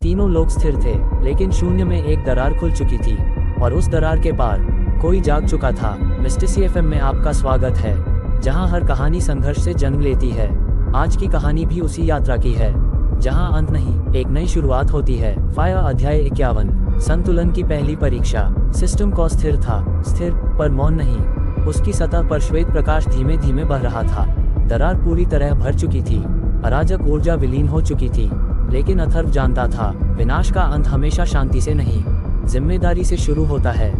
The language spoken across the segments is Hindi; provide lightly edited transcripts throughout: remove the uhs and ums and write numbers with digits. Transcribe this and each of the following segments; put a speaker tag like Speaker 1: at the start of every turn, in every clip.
Speaker 1: तीनों लोग स्थिर थे, लेकिन शून्य में एक दरार खुल चुकी थी और उस दरार के पार कोई जाग चुका था। मिस्टिसी एफएम में आपका स्वागत है, जहां हर कहानी संघर्ष से जन्म लेती है। आज की कहानी भी उसी यात्रा की है, जहां अंत नहीं, एक नई शुरुआत होती है। फाया अध्याय 51, संतुलन की पहली परीक्षा। सिस्टम को स्थिर था, स्थिर पर मौन नहीं। उसकी सतह पर श्वेत प्रकाश धीमे धीमे बह रहा था। दरार पूरी तरह भर चुकी थी, अराजक ऊर्जा विलीन हो चुकी थी। लेकिन अथर्व जानता था, विनाश का अंत हमेशा शांति से नहीं, जिम्मेदारी से शुरू होता है।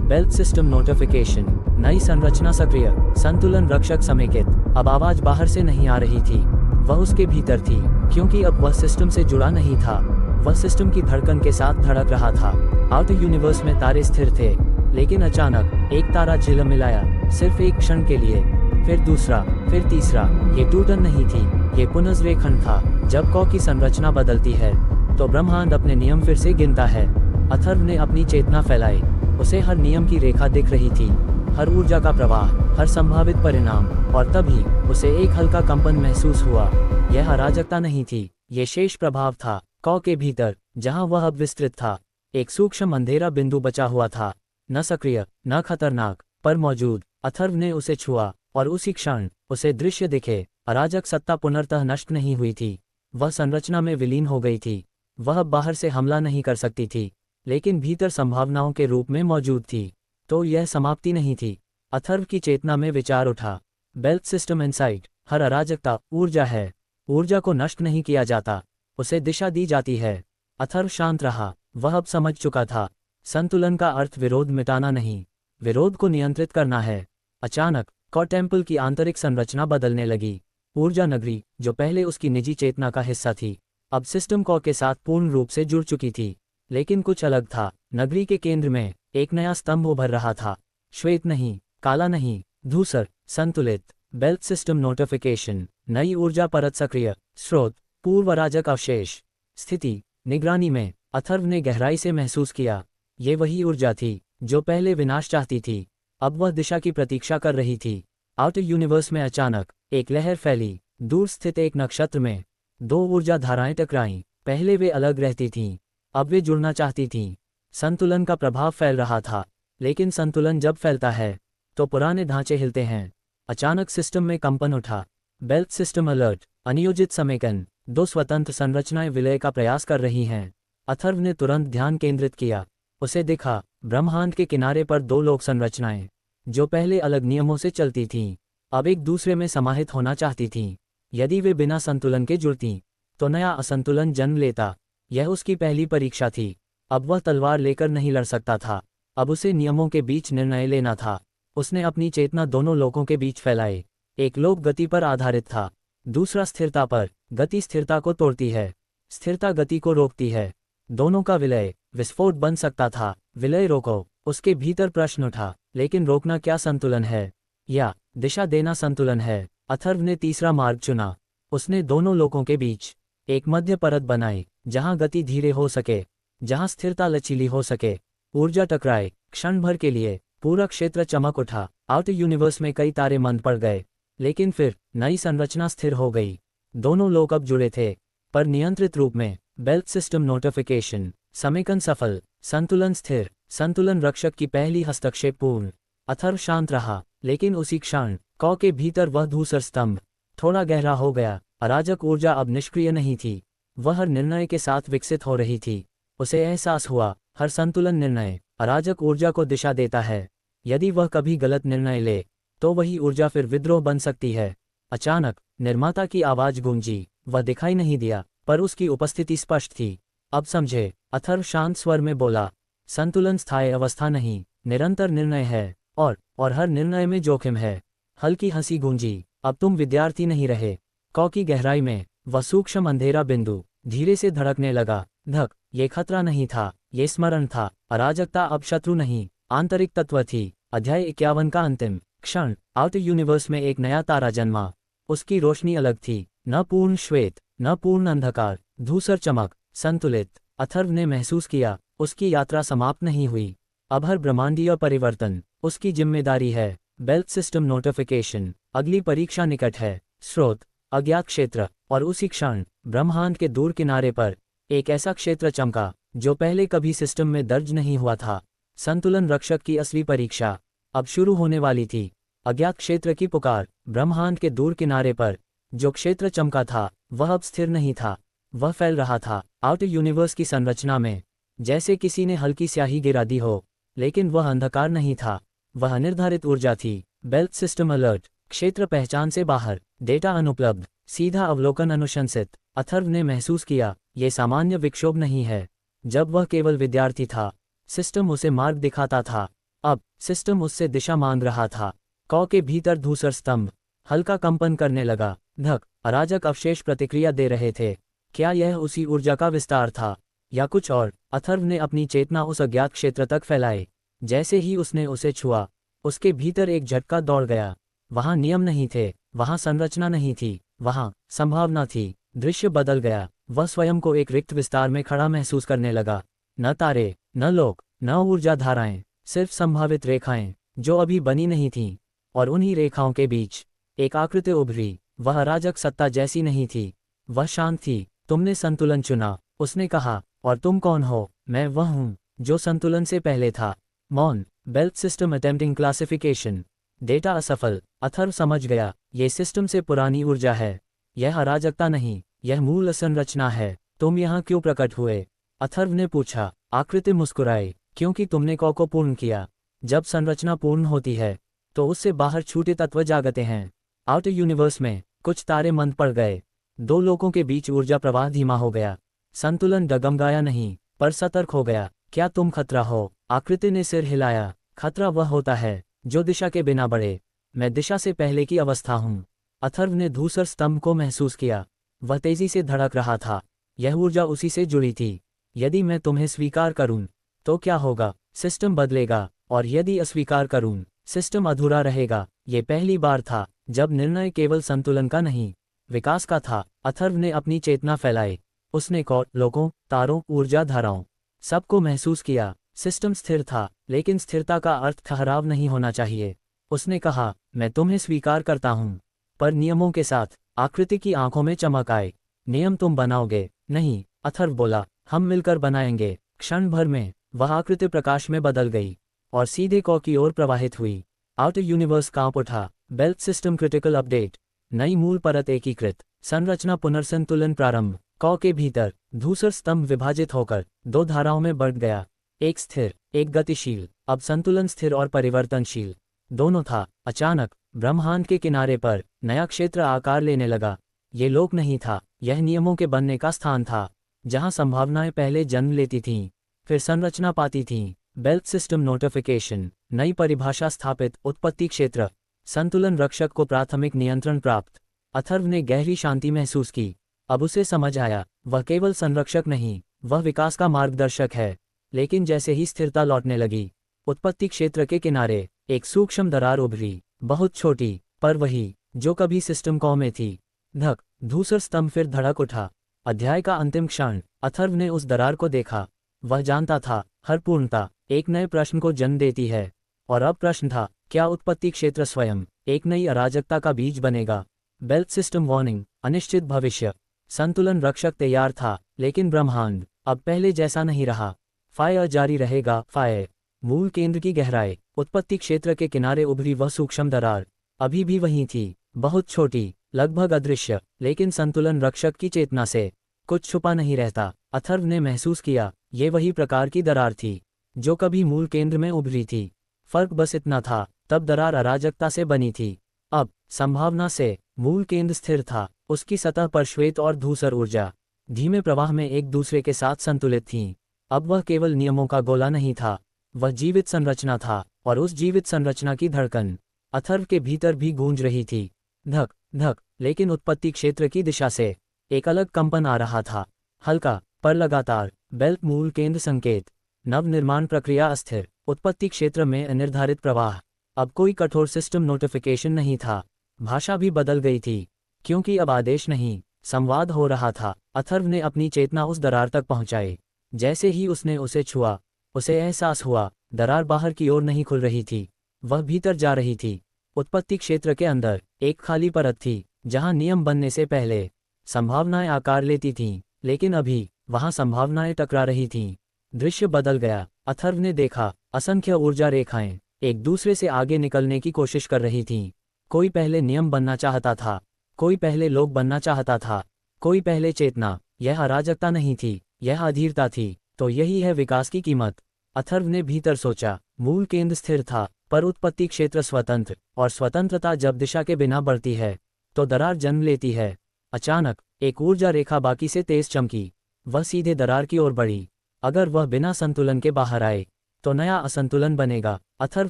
Speaker 1: Belt system notification. नई संरचना सक्रिय, संतुलन रक्षक समेकित। अब आवाज बाहर से नहीं आ रही थी, वह उसके भीतर थी, क्योंकि अब वह सिस्टम से जुड़ा नहीं था, वह सिस्टम की धड़कन के साथ धड़क रहा था। आउटर यूनिवर्स में तारे स्थिर थे, लेकिन अचानक एक तारा झिलमिलाया, सिर्फ एक क्षण के लिए, फिर दूसरा, फिर तीसरा। ये टूटन नहीं थी, ये पुनर्रेखण था। जब कौ की संरचना बदलती है, तो ब्रह्मांड अपने नियम फिर से गिनता है। अथर्व ने अपनी चेतना फैलाई, उसे हर नियम की रेखा दिख रही थी, हर ऊर्जा का प्रवाह, हर संभावित परिणाम। और तभी उसे एक हल्का कंपन महसूस हुआ। यह अराजकता नहीं थी, ये शेष प्रभाव था। कौ के भीतर, जहां वह अब विस्तृत था, एक सूक्ष्म अंधेरा बिंदु बचा हुआ था, न सक्रिय, न खतरनाक, पर मौजूद। अथर्व ने उसे छुआ, और उसी क्षण उसे दृश्य दिखे। अराजक सत्ता पुनर्तः नष्ट नहीं हुई थी, वह संरचना में विलीन हो गई थी। वह बाहर से हमला नहीं कर सकती थी, लेकिन भीतर संभावनाओं के रूप में मौजूद थी। तो यह समाप्ति नहीं थी। अथर्व की चेतना में विचार उठा, बेल्ट सिस्टम इनसाइट। हर अराजकता ऊर्जा है, ऊर्जा को नष्ट नहीं किया जाता, उसे दिशा दी जाती है। अथर्व शांत रहा, वह अब समझ चुका था, संतुलन का अर्थ विरोध मिटाना नहीं, विरोध को नियंत्रित करना है। अचानक कौ टेम्पल की आंतरिक संरचना बदलने लगी। ऊर्जा नगरी, जो पहले उसकी निजी चेतना का हिस्सा थी, अब सिस्टम कौ के साथ पूर्ण रूप से जुड़ चुकी थी। लेकिन कुछ अलग था। नगरी के केंद्र में एक नया स्तंभ उभर रहा था, श्वेत नहीं, काला नहीं, धूसर, संतुलित। Belt system notification. नई ऊर्जा परत सक्रिय, स्रोत, पूर्व अराजक अवशेष। स्थिति, निगरानी में। अथर्व ने गहराई से महसूस किया, ये वही ऊर्जा थी जो पहले विनाश चाहती थी, अब वह दिशा की प्रतीक्षा कर रही थी। आउटर यूनिवर्स में अचानक एक लहर फैली। दूर स्थित एक नक्षत्र में दो ऊर्जा धाराएं टकराईं। पहले वे अलग रहती थीं, अब वे जुड़ना चाहती थीं। संतुलन का प्रभाव फैल रहा था, लेकिन संतुलन जब फैलता है, तो पुराने ढांचे हिलते हैं। अचानक सिस्टम में कंपन उठा। बेल्ट सिस्टम अलर्ट, अनियोजित समेकन। दो स्वतंत्र संरचनाएं विलय का प्रयास कर रही हैं। अथर्व ने तुरंत ध्यान केंद्रित किया। उसे दिखा, ब्रह्मांड के किनारे पर दो लोक संरचनाएं, जो पहले अलग नियमों से चलती थीं, अब एक दूसरे में समाहित होना चाहती थीं। यदि वे बिना संतुलन के जुड़तीं, तो नया असंतुलन जन्म लेता। यह उसकी पहली परीक्षा थी। अब वह तलवार लेकर नहीं लड़ सकता था, अब उसे नियमों के बीच निर्णय लेना था। उसने अपनी चेतना दोनों लोकों के बीच फैलाई। एक लोक गति पर आधारित था, दूसरा स्थिरता पर। गति स्थिरता को तोड़ती है, स्थिरता गति को रोकती है। दोनों का विलय विस्फोट बन सकता था। विलय रोको, उसके भीतर प्रश्न उठा, लेकिन रोकना क्या संतुलन है, या दिशा देना संतुलन है? अथर्व ने तीसरा मार्ग चुना। उसने दोनों लोकों के बीच एक मध्य परत बनाई, जहां गति धीरे हो सके, जहां स्थिरता लचीली हो सके। ऊर्जा टकराए, क्षण भर के लिए पूरा क्षेत्र चमक उठा। आउटर यूनिवर्स में कई तारे मंद पड़ गए, लेकिन फिर नई संरचना स्थिर हो गई। दोनों लोग अब जुड़े थे, पर नियंत्रित रूप में। Belt system notification. समेकन सफल, संतुलन स्थिर। संतुलन रक्षक की पहली हस्तक्षेप पूर्ण। अथर्व शांत रहा, लेकिन उसी क्षण कौ के भीतर वह धूसर स्तंभ थोड़ा गहरा हो गया। अराजक ऊर्जा अब निष्क्रिय नहीं थी, वह हर निर्णय के साथ विकसित हो रही थी। उसे एहसास हुआ, हर संतुलन निर्णय अराजक ऊर्जा को दिशा देता है। यदि वह कभी गलत निर्णय ले, तो वही ऊर्जा फिर विद्रोह बन सकती है। अचानक निर्माता की आवाज गूंजी। वह दिखाई नहीं दिया, पर उसकी उपस्थिति स्पष्ट थी। अब समझे, अथर्व शांत स्वर में बोला। संतुलन स्थायी अवस्था नहीं, निरंतर निर्णय है, और हर निर्णय में जोखिम है। हल्की हंसी गूंजी। अब तुम विद्यार्थी नहीं रहे। कौ की गहराई में वह सूक्ष्म अंधेरा बिंदु धीरे से धड़कने लगा। धक, ये खतरा नहीं था, ये स्मरण था। अराजकता अब शत्रु नहीं, आंतरिक तत्व थी। अध्याय 51 का अंतिम क्षण। आउटर यूनिवर्स में एक नया तारा जन्मा। उसकी रोशनी अलग थी, न पूर्ण श्वेत, न पूर्ण अंधकार, धूसर चमक, संतुलित। अथर्व ने महसूस किया, उसकी यात्रा समाप्त नहीं हुई। अब हर ब्रह्मांडीय परिवर्तन उसकी जिम्मेदारी है। Belt system notification. अगली परीक्षा निकट है। स्रोत, अज्ञात क्षेत्र। और उसी क्षण ब्रह्मांड के दूर किनारे पर एक ऐसा क्षेत्र चमका जो पहले कभी सिस्टम में दर्ज नहीं हुआ था। संतुलन रक्षक की असली परीक्षा अब शुरू होने वाली थी। अज्ञात क्षेत्र की पुकार। ब्रह्मांड के दूर किनारे पर जो क्षेत्र चमका था वह अब स्थिर नहीं था, वह फैल रहा था आउटर यूनिवर्स की संरचना में, जैसे किसी ने हल्की स्याही गिरा दी हो। लेकिन वह अंधकार नहीं था, वह अनिर्धारित ऊर्जा थी। बेल्ट सिस्टम अलर्ट, क्षेत्र पहचान से बाहर, डेटा अनुपलब्ध, सीधा अवलोकन अनुशंसित। अथर्व ने महसूस किया ये सामान्य विक्षोभ नहीं है। जब वह केवल विद्यार्थी था सिस्टम उसे मार्ग दिखाता था, अब सिस्टम उससे दिशा मांग रहा था। कौ के भीतर धूसर स्तंभ हल्का कंपन करने लगा। धक, अराजक अवशेष प्रतिक्रिया दे रहे थे। क्या यह उसी ऊर्जा का विस्तार था या कुछ और? अथर्व ने अपनी चेतना उस अज्ञात क्षेत्र तक फैलाई। जैसे ही उसने उसे छुआ उसके भीतर एक झटका दौड़ गया। वहां नियम नहीं थे, वहां संरचना नहीं थी, वहां संभावना थी। दृश्य बदल गया। वह स्वयं को एक रिक्त विस्तार में खड़ा महसूस करने लगा। न तारे, न लोक, न ऊर्जा धाराएं, सिर्फ संभावित रेखाएं जो अभी बनी नहीं थीं। और उन्हीं रेखाओं के बीच एक आकृति उभरी। वह अराजक सत्ता जैसी नहीं थी, वह शांत थी। तुमने संतुलन चुना, उसने कहा, और तुम कौन हो? मैं वह हूं जो संतुलन से पहले था। मौन। Belt system attempting classification. Data असफल। अथर्व समझ गया ये सिस्टम से पुरानी ऊर्जा है। यह अराजकता नहीं, यह मूल संरचना है। तुम यहाँ क्यों प्रकट हुए? अथर्व ने पूछा। आकृति मुस्कुराई। क्योंकि तुमने कौ को पूर्ण किया। जब संरचना पूर्ण होती है तो उससे बाहर छूटे तत्व जागते हैं। आउटर यूनिवर्स में कुछ तारे मंद पड़ गए। दो लोगों के बीच ऊर्जा प्रवाह धीमा हो गया। संतुलन डगमगाया नहीं पर सतर्क हो गया। क्या तुम खतरा हो? आकृति ने सिर हिलाया। खतरा वह होता है जो दिशा के बिना बढ़े। मैं दिशा से पहले की अवस्था हूँ। अथर्व ने धूसर स्तंभ को महसूस किया। वह तेजी से धड़क रहा था। यह ऊर्जा उसी से जुड़ी थी। यदि मैं तुम्हें स्वीकार करूं तो क्या होगा? सिस्टम बदलेगा। और यदि अस्वीकार करूं सिस्टम अधूरा रहेगा। ये पहली बार था जब निर्णय केवल संतुलन का नहीं, विकास का था। अथर्व ने अपनी चेतना फैलाई। उसने कौ, लोगों, तारों, ऊर्जा धाराओं सबको महसूस किया। सिस्टम स्थिर था, लेकिन स्थिरता का अर्थ ठहराव नहीं होना चाहिए। उसने कहा, मैं तुम्हें स्वीकार करता हूं, पर नियमों के साथ। आकृति की आंखों में चमक आई। नियम तुम बनाओगे? नहीं, अथर्व बोला, हम मिलकर बनाएंगे। क्षण भर में वह आकृति प्रकाश में बदल गई और सीधे कौ की ओर प्रवाहित हुई। आउटर यूनिवर्स कांप उठा। Belt system critical update. नई मूल परत एकीकृत। संरचना पुनर्संतुलन प्रारंभ। कौ के भीतर धूसर स्तंभ विभाजित होकर दो धाराओं में बढ़ गया, एक स्थिर, एक गतिशील। अब संतुलन स्थिर और परिवर्तनशील दोनों था। अचानक ब्रह्मांड के किनारे पर नया क्षेत्र आकार लेने लगा। ये लोक नहीं था, यह नियमों के बनने का स्थान था, जहां संभावनाएं पहले जन्म लेती थीं, फिर संरचना पाती थीं। Belt system notification. नई परिभाषा स्थापित। उत्पत्ति क्षेत्र। संतुलन रक्षक को प्राथमिक नियंत्रण प्राप्त। अथर्व ने गहरी शांति महसूस की। अब उसे समझ आया, वह केवल संरक्षक नहीं, वह विकास का मार्गदर्शक है। लेकिन जैसे ही स्थिरता लौटने लगी, उत्पत्ति क्षेत्र के किनारे एक सूक्ष्म दरार उभरी, बहुत छोटी, पर वही जो कभी सिस्टम कौ में थी। धक, धूसर स्तंभ फिर धड़क उठा। अध्याय का अंतिम क्षण। अथर्व ने उस दरार को देखा। वह जानता था, हर पूर्णता एक नए प्रश्न को जन्म देती है। और अब प्रश्न था, क्या उत्पत्ति क्षेत्र स्वयं एक नई अराजकता का बीज बनेगा? Belt system warning. अनिश्चित भविष्य। संतुलन रक्षक तैयार था, लेकिन ब्रह्मांड अब पहले जैसा नहीं रहा। फायर जारी रहेगा। फायर। मूल केंद्र की गहराई। उत्पत्ति क्षेत्र के किनारे उभरी वह सूक्ष्म दरार अभी भी वहीं थी, बहुत छोटी, लगभग अदृश्य। लेकिन संतुलन रक्षक की चेतना से कुछ छुपा नहीं रहता। अथर्व ने महसूस किया, ये वही प्रकार की दरार थी जो कभी मूल केंद्र में उभरी थी। फर्क बस इतना था, तब दरार अराजकता से बनी थी, अब संभावना से। मूल केंद्र स्थिर था, उसकी सतह पर श्वेत और धूसर ऊर्जा धीमे प्रवाह में एक दूसरे के साथ संतुलित थीं। अब वह केवल नियमों का गोला नहीं था, वह जीवित संरचना था। और उस जीवित संरचना की धड़कन अथर्व के भीतर भी गूंज रही थी। धक धक। लेकिन उत्पत्ति क्षेत्र की दिशा से एक अलग कंपन आ रहा था, हल्का पर लगातार। बेल्ट मूल केंद्र संकेत। नव निर्माण प्रक्रिया अस्थिर। उत्पत्ति क्षेत्र में अनिर्धारित प्रवाह। अब कोई कठोर सिस्टम नोटिफिकेशन नहीं था। भाषा भी बदल गई थी, क्योंकि अब आदेश नहीं, संवाद हो रहा था। अथर्व ने अपनी चेतना उस दरार तक पहुंचाई। जैसे ही उसने उसे छुआ, उसे एहसास हुआ, दरार बाहर की ओर नहीं खुल रही थी, वह भीतर जा रही थी। उत्पत्ति क्षेत्र के अंदर एक खाली परत थी, जहां नियम बनने से पहले संभावनाएं आकार लेती थीं। लेकिन अभी वहां संभावनाएं टकरा रही थीं। दृश्य बदल गया। अथर्व ने देखा, असंख्य ऊर्जा रेखाएं एक दूसरे से आगे निकलने की कोशिश कर रही थीं। कोई पहले नियम बनना चाहता था, कोई पहले लोक बनना चाहता था, कोई पहले चेतना। यह अराजकता नहीं थी, यह अधीरता थी। तो यही है विकास की कीमत। अथर्व ने भीतर सोचा। मूल केंद्र स्थिर था, पर उत्पत्ति क्षेत्र स्वतंत्र, और स्वतंत्रता जब दिशा के बिना बढ़ती है तो दरार जन्म लेती है। अचानक एक ऊर्जा रेखा बाकी से तेज चमकी। वह सीधे दरार की ओर बढ़ी। अगर वह बिना संतुलन के बाहर आए तो नया असंतुलन बनेगा। अथर्व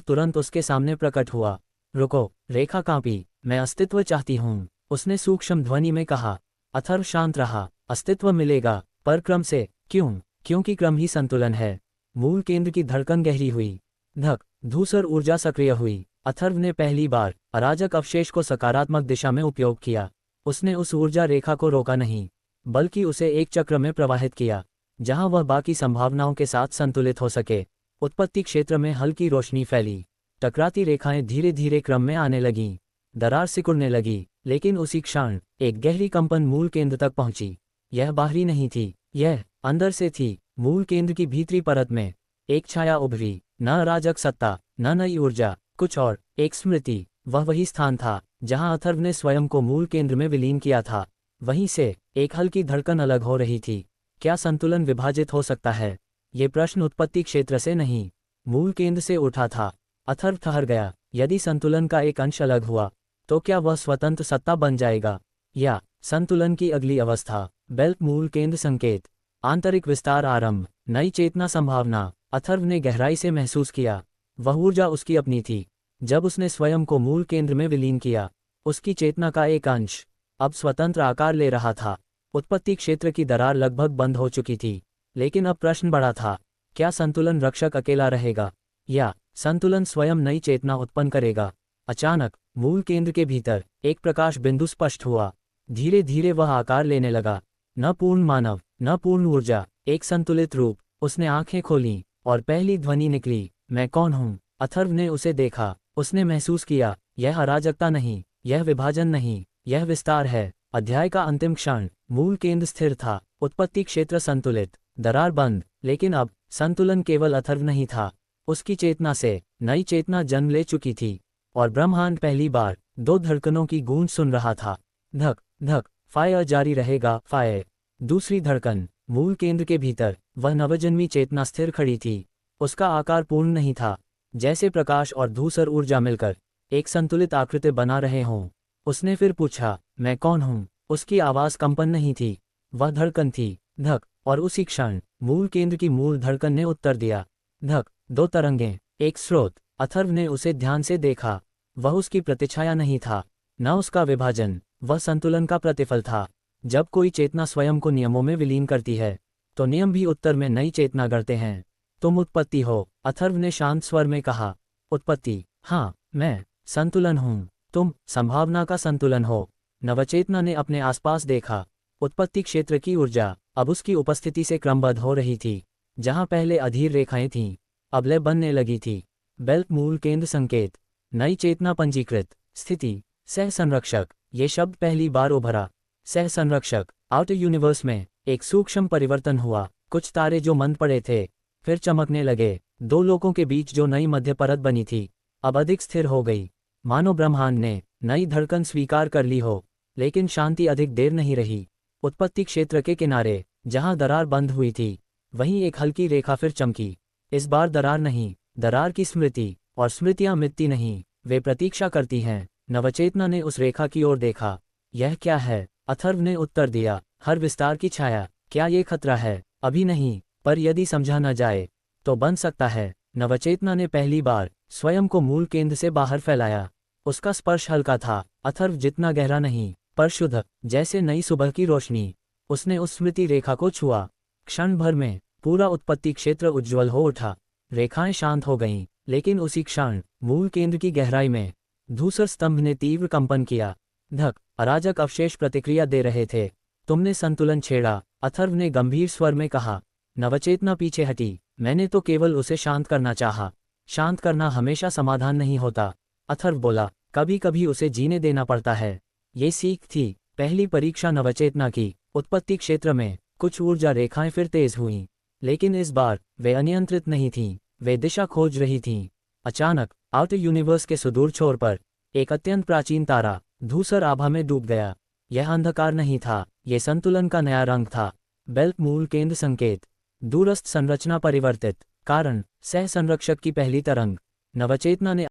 Speaker 1: तुरंत उसके सामने प्रकट हुआ। रुको, रेखा कांपी। मैं अस्तित्व चाहती हूँ, उसने सूक्ष्म ध्वनि में कहा। अथर्व शांत रहा। अस्तित्व मिलेगा, पर क्रम से। क्यों? क्योंकि क्रम ही संतुलन है। मूल केंद्र की धड़कन गहरी हुई। धक, धूसर ऊर्जा सक्रिय हुई। अथर्व ने पहली बार अराजक अवशेष को सकारात्मक दिशा में उपयोग किया। उसने उस ऊर्जा रेखा को रोका नहीं, बल्कि उसे एक चक्र में प्रवाहित किया, जहां वह बाकी संभावनाओं के साथ संतुलित हो सके। उत्पत्ति क्षेत्र में हल्की रोशनी फैली। टकराती रेखाएं धीरे धीरे क्रम में आने लगीं। दरार सिकुड़ने लगी, लेकिन उसी क्षण एक गहरी कंपन मूल केंद्र तक पहुंची। यह बाहरी नहीं थी, यह अंदर से थी। मूल केंद्र की भीतरी परत में एक छाया उभरी। न अराजक सत्ता, न नई ऊर्जा, कुछ और, एक स्मृति। वह वही स्थान था जहां अथर्व ने स्वयं को मूल केंद्र में विलीन किया था। वहीं से एक हल्की धड़कन अलग हो रही थी। क्या संतुलन विभाजित हो सकता है? ये प्रश्न उत्पत्ति क्षेत्र से नहीं, मूल केंद्र से उठा था। अथर्व ठहर गया। यदि संतुलन का एक अंश अलग हुआ तो क्या वह स्वतंत्र सत्ता बन जाएगा, या संतुलन की अगली अवस्था? बेल्ट मूल केंद्र संकेत, आंतरिक विस्तार आरंभ, नई चेतना संभावना। अथर्व ने गहराई से महसूस किया। वह ऊर्जा उसकी अपनी थी। जब उसने स्वयं को मूल केंद्र में विलीन किया, उसकी चेतना का एक अंश अब स्वतंत्र आकार ले रहा था। उत्पत्ति क्षेत्र की दरार लगभग बंद हो चुकी थी, लेकिन अब प्रश्न बड़ा था। क्या संतुलन रक्षक अकेला रहेगा, या संतुलन स्वयं नई चेतना उत्पन्न करेगा? अचानक मूल केंद्र के भीतर एक प्रकाश बिंदु स्पष्ट हुआ। धीरे धीरे वह आकार लेने लगा। न पूर्ण मानव, न पूर्ण ऊर्जा, एक संतुलित रूप। उसने आंखें खोलीं और पहली ध्वनि निकली, मैं कौन हूँ? अथर्व ने उसे देखा। उसने महसूस किया, यह अराजकता नहीं, यह विभाजन नहीं, यह विस्तार है। अध्याय का अंतिम क्षण। मूल केंद्र स्थिर था, उत्पत्ति क्षेत्र संतुलित, दरार बंद। लेकिन अब संतुलन केवल अथर्व नहीं था, उसकी चेतना से नई चेतना जन्म ले चुकी थी। और ब्रह्मांड पहली बार दो धड़कनों की गूंज सुन रहा था। धक धक, फायर जारी रहेगा, फायर। दूसरी धड़कन। मूल केंद्र के भीतर वह नवजन्मी चेतना स्थिर खड़ी थी। उसका आकार पूर्ण नहीं था, जैसे प्रकाश और धूसर ऊर्जा मिलकर एक संतुलित आकृति बना रहे हों। उसने फिर पूछा, मैं कौन हूँ? उसकी आवाज़ कंपन नहीं थी, वह धड़कन थी। धक, और उसी क्षण मूल केंद्र की मूल धड़कन ने उत्तर दिया। धक, दो तरंगें, एक स्रोत। अथर्व ने उसे ध्यान से देखा। वह उसकी प्रतिछाया नहीं था, न उसका विभाजन, वह संतुलन का प्रतिफल था। जब कोई चेतना स्वयं को नियमों में विलीन करती है, तो नियम भी उत्तर में नई चेतना गढ़ते हैं। तुम उत्पत्ति हो, अथर्व ने शांत स्वर में कहा। उत्पत्ति? हाँ, मैं संतुलन हूँ। तुम संभावना का संतुलन हो। नवचेतना ने अपने आसपास देखा। उत्पत्ति क्षेत्र की ऊर्जा अब उसकी उपस्थिति से क्रमबद्ध हो रही थी। जहाँ पहले अधीर रेखाएं थीं, अब लय बनने लगी थी। बेल्ट मूल केंद्र संकेत, नई चेतना पंजीकृत, स्थिति, सह संरक्षक। ये शब्द पहली बार उभरा। सह संरक्षक। आउटर यूनिवर्स में एक सूक्ष्म परिवर्तन हुआ। कुछ तारे जो मंद पड़े थे फिर चमकने लगे। दो लोगों के बीच जो नई मध्य परत बनी थी अब अधिक स्थिर हो गई, मानो ब्रह्मांड ने नई धड़कन स्वीकार कर ली हो। लेकिन शांति अधिक देर नहीं रही। उत्पत्ति क्षेत्र के किनारे जहां दरार बंद हुई थी, वहीं एक हल्की रेखा फिर चमकी। इस बार दरार नहीं, दरार की स्मृति। और स्मृतियां मिटती नहीं, वे प्रतीक्षा करती हैं। नवचेतना ने उस रेखा की ओर देखा। यह क्या है? अथर्व ने उत्तर दिया, हर विस्तार की छाया। क्या ये खतरा है? अभी नहीं, पर यदि समझा न जाए तो बन सकता है। नवचेतना ने पहली बार स्वयं को मूल केंद्र से बाहर फैलाया। उसका स्पर्श हल्का था, अथर्व जितना गहरा नहीं, पर शुद्ध, जैसे नई सुबह की रोशनी। उसने उस स्मृति रेखा को छुआ। क्षण भर में पूरा उत्पत्ति क्षेत्र उज्ज्वल हो उठा। रेखाएं शांत हो गईं, लेकिन उसी क्षण मूल केंद्र की गहराई में धूसर स्तंभ ने तीव्र कंपन किया। धक, अराजक अवशेष प्रतिक्रिया दे रहे थे। तुमने संतुलन छेड़ा, अथर्व ने गंभीर स्वर में कहा। नवचेतना पीछे हटी। मैंने तो केवल उसे शांत करना चाहा। शांत करना हमेशा समाधान नहीं होता, अथर्व बोला। कभी कभी उसे जीने देना पड़ता है। ये सीख थी, पहली परीक्षा नवचेतना की। उत्पत्ति क्षेत्र में कुछ ऊर्जा रेखाएं फिर तेज हुईं, लेकिन इस बार वे अनियंत्रित नहीं थीं, वे दिशा खोज रही थीं। अचानक आउटर यूनिवर्स के सुदूर छोर पर एक अत्यंत प्राचीन तारा धूसर आभा में डूब गया। यह अंधकार नहीं था, ये संतुलन का नया रंग था। बेल्ट मूल केंद्र संकेत, दूरस्थ संरचना परिवर्तित, कारण सह संरक्षक की पहली तरंग, नवचेतना ने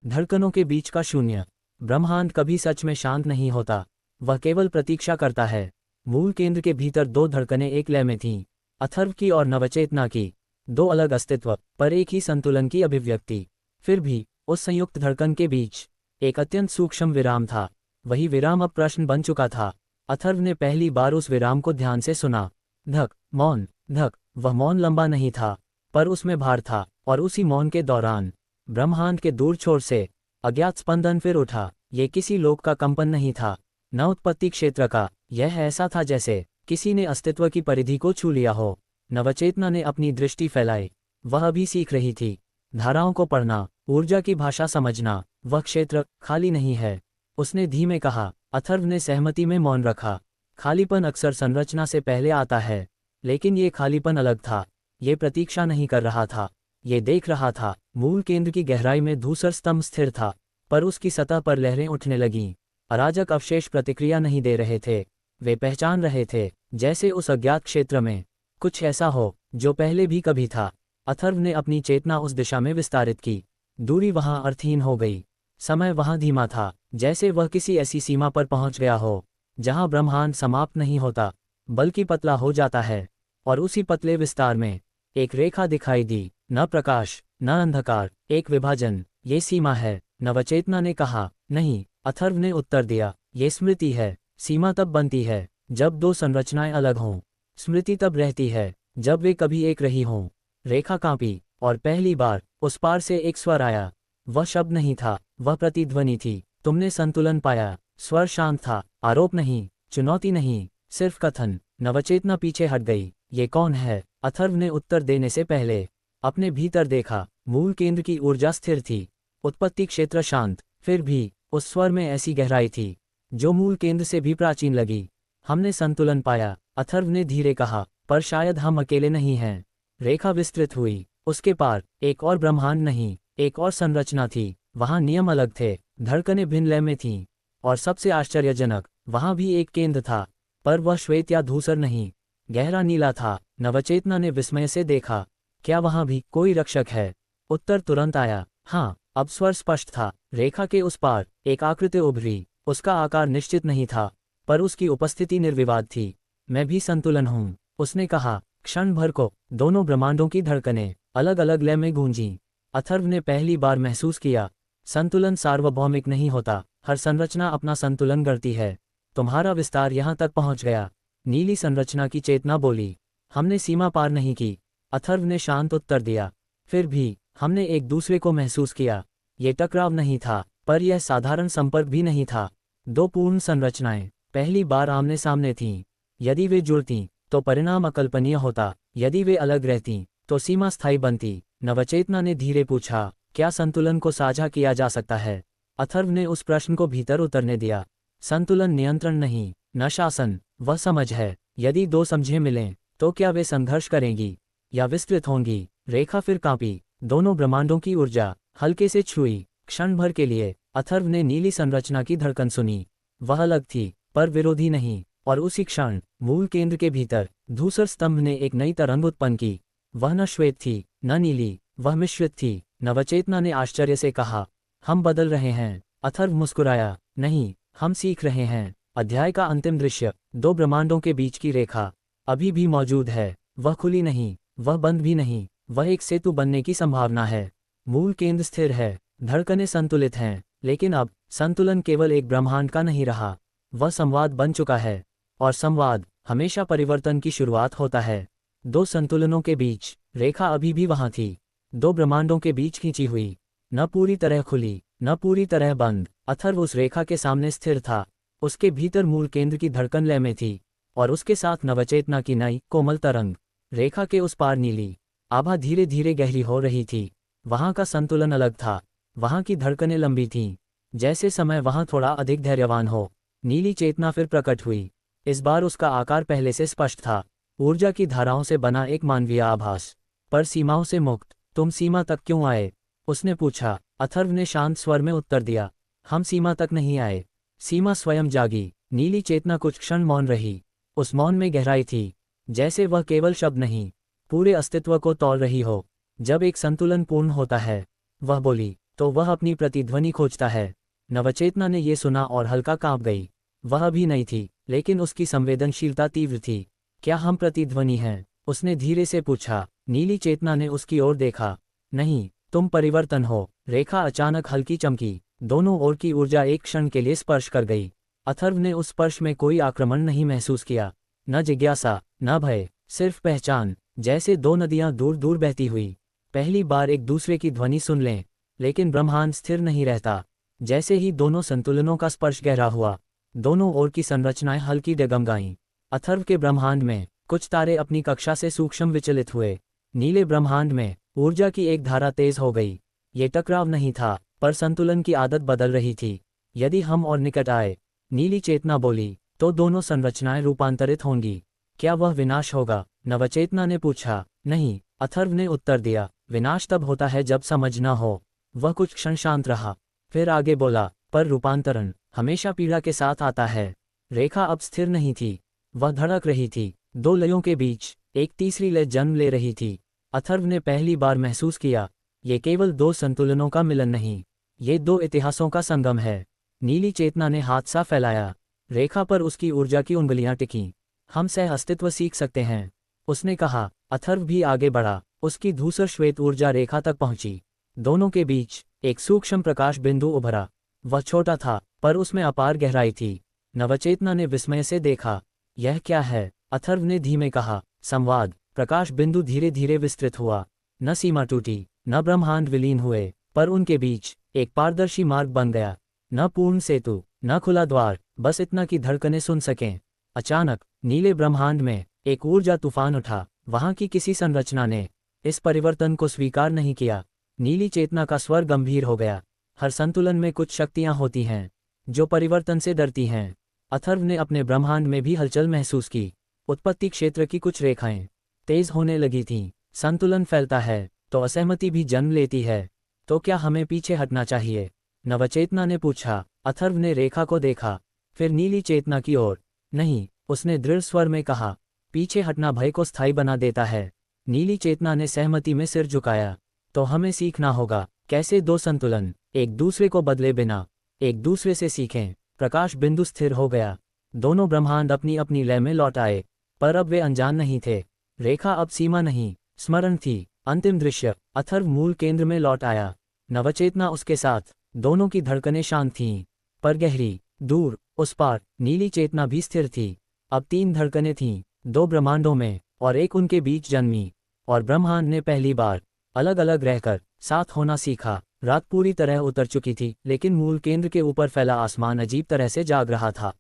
Speaker 1: धड़कनों के बीच का शून्य। ब्रह्मांड कभी सच में शांत नहीं होता, वह केवल प्रतीक्षा करता है। मूल केंद्र के भीतर दो धड़कनें एक लय में थीं, अथर्व की और नवचेतना की, दो अलग अस्तित्व पर एक ही संतुलन की अभिव्यक्ति। फिर भी उस संयुक्त धड़कन के बीच एक अत्यंत सूक्ष्म विराम था। वही विराम अब प्रश्न बन चुका था। अथर्व ने पहली बार उस विराम को ध्यान से सुना। धक, मौन, धक। वह मौन लंबा नहीं था, पर उसमें भार था, और उसी मौन के दौरान ब्रह्मांड के दूर छोर से अज्ञात स्पंदन फिर उठा। ये किसी लोक का कंपन नहीं था, न उत्पत्ति क्षेत्र का। यह ऐसा था जैसे किसी ने अस्तित्व की परिधि को छू लिया हो। नवचेतना ने अपनी दृष्टि फैलाई। वह अभी सीख रही थी धाराओं को पढ़ना, ऊर्जा की भाषा समझना। वह क्षेत्र खाली नहीं है, उसने धीमे कहा। अथर्व ने सहमति में मौन रखा। खालीपन अक्सर संरचना से पहले आता है, लेकिन ये खालीपन अलग था। ये प्रतीक्षा नहीं कर रहा था, ये देख रहा था। मूल केंद्र की गहराई में धूसर स्तंभ स्थिर था, पर उसकी सतह पर लहरें उठने लगीं। अराजक अवशेष प्रतिक्रिया नहीं दे रहे थे, वे पहचान रहे थे, जैसे उस अज्ञात क्षेत्र में कुछ ऐसा हो जो पहले भी कभी था। अथर्व ने अपनी चेतना उस दिशा में विस्तारित की। दूरी वहां अर्थहीन हो गई, समय वहां धीमा था, जैसे वह किसी ऐसी सीमा पर पहुंच गया हो जहां ब्रह्मांड समाप्त नहीं होता, बल्कि पतला हो जाता है। और उसी पतले विस्तार में एक रेखा दिखाई दी, न प्रकाश न अंधकार, एक विभाजन। ये सीमा है, नवचेतना ने कहा। नहीं, अथर्व ने उत्तर दिया, ये स्मृति है। सीमा तब बनती है जब दो संरचनाएं अलग हों। स्मृति तब रहती है जब वे कभी एक रही हों। रेखा कांपी, और पहली बार उस पार से एक स्वर आया। वह शब्द नहीं था, वह प्रतिध्वनि थी। तुमने संतुलन पाया। स्वर शांत था, आरोप नहीं, चुनौती नहीं, सिर्फ कथन। नवचेतना पीछे हट गई। ये कौन है? अथर्व ने उत्तर देने से पहले अपने भीतर देखा। मूल केंद्र की ऊर्जा स्थिर थी, उत्पत्ति क्षेत्र शांत। फिर भी उस स्वर में ऐसी गहराई थी जो मूल केंद्र से भी प्राचीन लगी। हमने संतुलन पाया, अथर्व ने धीरे कहा, पर शायद हम अकेले नहीं हैं। रेखा विस्तृत हुई, उसके पार एक और ब्रह्मांड नहीं, एक और संरचना थी। वहां नियम अलग थे, धड़कनें भिन्न लय में थीं, और सबसे आश्चर्यजनक, वहां भी एक केंद्र था, पर वह श्वेत या धूसर नहीं, गहरा नीला था। नवचेतना ने विस्मय से देखा, क्या वहां भी कोई रक्षक है? उत्तर तुरंत आया, हाँ। अब स्वर स्पष्ट था। रेखा के उस पार एक आकृति उभरी। उसका आकार निश्चित नहीं था, पर उसकी उपस्थिति निर्विवाद थी। मैं भी संतुलन हूँ, उसने कहा। क्षण भर को दोनों ब्रह्मांडों की धड़कनें अलग अलग लय में गूंजीं। अथर्व ने पहली बार महसूस किया, संतुलन सार्वभौमिक नहीं होता, हर संरचना अपना संतुलन गढ़ती है। तुम्हारा विस्तार यहाँ तक पहुँच गया। नीली संरचना की चेतना बोली। हमने सीमा पार नहीं की, अथर्व ने शांत उत्तर दिया। फिर भी हमने एक दूसरे को महसूस किया। ये टकराव नहीं था, पर यह साधारण संपर्क भी नहीं था। दो पूर्ण संरचनाएं पहली बार आमने सामने थीं। यदि वे जुड़तीं तो परिणाम अकल्पनीय होता, यदि वे अलग रहतीं तो सीमा स्थायी बनती। नवचेतना ने धीरे पूछा, क्या संतुलन को साझा किया जा सकता है? अथर्व ने उस प्रश्न को भीतर उतरने दिया। संतुलन नियंत्रण नहीं, न शासन, वह समझ है। यदि दो समझे मिलें तो क्या वे संघर्ष करेंगी या विस्तृत होंगी? रेखा फिर कांपी। दोनों ब्रह्मांडों की ऊर्जा हल्के से छुई। क्षण भर के लिए अथर्व ने नीली संरचना की धड़कन सुनी। वह अलग थी, पर विरोधी नहीं। और उसी क्षण मूल केंद्र के भीतर धूसर स्तंभ ने एक नई तरंग उत्पन्न की। वह न श्वेत थी न नीली, वह मिश्रित थी। नवचेतना ने आश्चर्य से कहा, हम बदल रहे हैं। अथर्व मुस्कुराया, नहीं, हम सीख रहे हैं। अध्याय का अंतिम दृश्य, दो ब्रह्मांडों के बीच की रेखा अभी भी मौजूद है। वह खुली नहीं, वह बंद भी नहीं, वह एक सेतु बनने की संभावना है। मूल केंद्र स्थिर है, धड़कनें संतुलित हैं, लेकिन अब संतुलन केवल एक ब्रह्मांड का नहीं रहा, वह संवाद बन चुका है। और संवाद हमेशा परिवर्तन की शुरुआत होता है। दो संतुलनों के बीच रेखा अभी भी वहां थी, दो ब्रह्मांडों के बीच खींची हुई, न पूरी तरह खुली न पूरी तरह बंद। अथर्व उस रेखा के सामने स्थिर था। उसके भीतर मूल केंद्र की धड़कन लय में थी, और उसके साथ नवचेतना की नई कोमल तरंग। रेखा के उस पार नीली आभा धीरे धीरे गहरी हो रही थी। वहां का संतुलन अलग था, वहां की धड़कनें लंबी थीं, जैसे समय वहां थोड़ा अधिक धैर्यवान हो। नीली चेतना फिर प्रकट हुई। इस बार उसका आकार पहले से स्पष्ट था। ऊर्जा की धाराओं से बना एक मानवीय आभास, पर सीमाओं से मुक्त। तुम सीमा तक क्यों आए? उसने पूछा। अथर्व ने शांत स्वर में उत्तर दिया, हम सीमा तक नहीं आए, सीमा स्वयं जागी। नीली चेतना कुछ क्षण मौन रही। उस मौन में गहराई थी, जैसे वह केवल शब्द नहीं, पूरे अस्तित्व को तौल रही हो। जब एक संतुलन पूर्ण होता है, वह बोली, तो वह अपनी प्रतिध्वनि खोजता है। नवचेतना ने ये सुना और हल्का कांप गई। वह अभी नहीं थी, लेकिन उसकी संवेदनशीलता तीव्र थी। क्या हम प्रतिध्वनि हैं? उसने धीरे से पूछा। नीली चेतना ने उसकी ओर देखा। नहीं, तुम परिवर्तन हो। रेखा अचानक हल्की चमकी। दोनों ओर की ऊर्जा एक क्षण के लिए स्पर्श कर गई। अथर्व ने उस स्पर्श में कोई आक्रमण नहीं महसूस किया, न जिज्ञासा, न भय, सिर्फ पहचान, जैसे दो नदियां दूर दूर बहती हुई पहली बार एक दूसरे की ध्वनि सुन लें। लेकिन ब्रह्मांड स्थिर नहीं रहता। जैसे ही दोनों संतुलनों का स्पर्श गहरा हुआ, दोनों ओर की संरचनाएं हल्की डगमगाईं। अथर्व के ब्रह्मांड में कुछ तारे अपनी कक्षा से सूक्ष्म विचलित हुए। नीले ब्रह्मांड में ऊर्जा की एक धारा तेज हो गई। ये टकराव नहीं था, पर संतुलन की आदत बदल रही थी। यदि हम और निकट आए, नीली चेतना बोली, तो दोनों संरचनाएं रूपांतरित होंगी। क्या वह विनाश होगा? नवचेतना ने पूछा। नहीं, अथर्व ने उत्तर दिया, विनाश तब होता है जब समझ न हो। वह कुछ क्षण शांत रहा, फिर आगे बोला, पर रूपांतरण हमेशा पीड़ा के साथ आता है। रेखा अब स्थिर नहीं थी, वह धड़क रही थी। दो लयों के बीच एक तीसरी लय जन्म ले रही थी। अथर्व ने पहली बार महसूस किया, ये केवल दो संतुलनों का मिलन नहीं, ये दो इतिहासों का संगम है। नीली चेतना ने हाथ सा फैलाया। रेखा पर उसकी ऊर्जा की उंगलियां टिकीं। हम सह अस्तित्व सीख सकते हैं, उसने कहा। अथर्व भी आगे बढ़ा। उसकी धूसर श्वेत ऊर्जा रेखा तक पहुंची। दोनों के बीच एक सूक्ष्म प्रकाश बिंदु उभरा। वह छोटा था, पर उसमें अपार गहराई थी। नवचेतना ने विस्मय से देखा। यह क्या है? अथर्व ने धीमे कहा, संवाद। प्रकाश बिंदु धीरे धीरे विस्तृत हुआ। न सीमा टूटी, न ब्रह्मांड विलीन हुए, पर उनके बीच एक पारदर्शी मार्ग बन गया। न पूर्ण सेतु, न खुला द्वार, बस इतना कि धड़कनें सुन सकें। अचानक नीले ब्रह्मांड में एक ऊर्जा तूफान उठा। वहां की किसी संरचना ने इस परिवर्तन को स्वीकार नहीं किया। नीली चेतना का स्वर गंभीर हो गया। हर संतुलन में कुछ शक्तियां होती हैं जो परिवर्तन से डरती हैं। अथर्व ने अपने ब्रह्मांड में भी हलचल महसूस की। उत्पत्ति क्षेत्र की कुछ रेखाएं तेज होने लगी थीं। संतुलन फैलता है तो असहमति भी जन्म लेती है। तो क्या हमें पीछे हटना चाहिए? नवचेतना ने पूछा। अथर्व ने रेखा को देखा, फिर नीली चेतना की ओर। नहीं, उसने दृढ़ स्वर में कहा, पीछे हटना भय को स्थायी बना देता है। नीली चेतना ने सहमति में सिर झुकाया। तो हमें सीखना होगा कैसे दो संतुलन एक दूसरे को बदले बिना एक दूसरे से सीखें। प्रकाश बिंदु स्थिर हो गया। दोनों ब्रह्मांड अपनी अपनी लय में लौट आए, पर अब वे अनजान नहीं थे। रेखा अब सीमा नहीं, स्मरण थी। अंतिम दृश्य। अथर्व मूल केंद्र में लौट आया, नवचेतना उसके साथ। दोनों की धड़कनें शांत थीं, पर गहरी। दूर उस पार नीली चेतना भी स्थिर थी। अब तीन धड़कनें थीं, दो ब्रह्मांडों में, और एक उनके बीच जन्मी। और ब्रह्मांड ने पहली बार अलग अलग रहकर साथ होना सीखा। रात पूरी तरह उतर चुकी थी, लेकिन मूल केंद्र के ऊपर फैला आसमान अजीब तरह से जाग रहा था।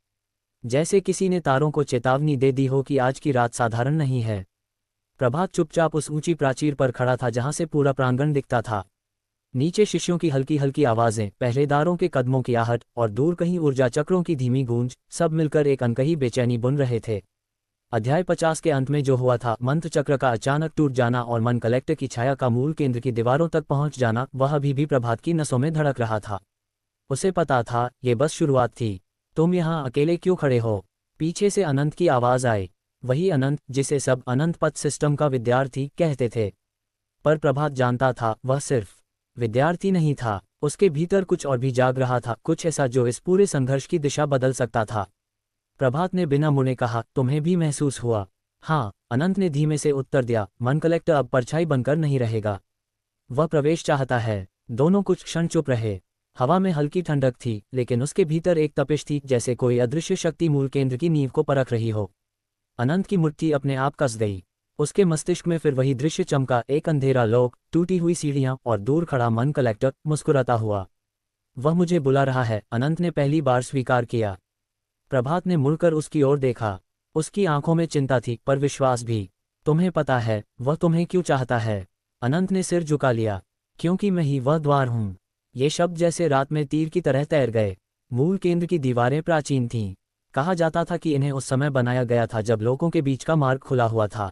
Speaker 1: जैसे किसी ने तारों को चेतावनी दे दी हो कि आज की रात साधारण नहीं है। प्रभात चुपचाप उस ऊंची प्राचीर पर खड़ा था जहां से पूरा प्रांगण दिखता था। नीचे शिष्यों की हल्की हल्की आवाजें, पहरेदारों के कदमों की आहट, और दूर कहीं ऊर्जा चक्रों की धीमी गूंज, सब मिलकर एक अनकही बेचैनी बुन रहे थे। अध्याय 50 के अंत में जो हुआ था, मंत्र चक्र का अचानक टूट जाना और मन कलेक्टर की छाया का मूल केंद्र की दीवारों तक पहुंच जाना, वह अभी भी प्रभात की नसों में धड़क रहा था। उसे पता था, ये बस शुरुआत थी। तुम यहाँ अकेले क्यों खड़े हो? पीछे से अनंत की आवाज आई। वही अनंत जिसे सब अनंत पथ सिस्टम का विद्यार्थी कहते थे। पर प्रभात जानता था, वह सिर्फ विद्यार्थी नहीं था, उसके भीतर कुछ और भी जाग रहा था, कुछ ऐसा जो इस पूरे संघर्ष की दिशा बदल सकता था। प्रभात ने बिना मुड़े कहा, तुम्हें भी महसूस हुआ? हाँ, अनंत ने धीमे से उत्तर दिया। मन कलेक्टर अब परछाई बनकर नहीं रहेगा, वह प्रवेश चाहता है। दोनों कुछ क्षण चुप रहे। हवा में हल्की ठंडक थी, लेकिन उसके भीतर एक तपिश थी, जैसे कोई अदृश्य शक्ति मूल केंद्र की नींव को परख रही हो। अनंत की मुट्ठी अपने आप कस गई। उसके मस्तिष्क में फिर वही दृश्य चमका, एक अंधेरा लोक, टूटी हुई सीढ़ियां, और दूर खड़ा मन कलेक्टर मुस्कुराता हुआ। वह मुझे बुला रहा है, अनंत ने पहली बार स्वीकार किया। प्रभात ने मुड़कर उसकी ओर देखा। उसकी आंखों में चिंता थी, पर विश्वास भी। तुम्हें पता है वह तुम्हें क्यों चाहता है? अनंत ने सिर झुका लिया। क्योंकि मैं ही वह द्वार हूं। ये शब्द जैसे रात में तीर की तरह तैर गए। मूल केंद्र की दीवारें प्राचीन थीं, कहा जाता था कि इन्हें उस समय बनाया गया था जब लोगों के बीच का मार्ग खुला हुआ था।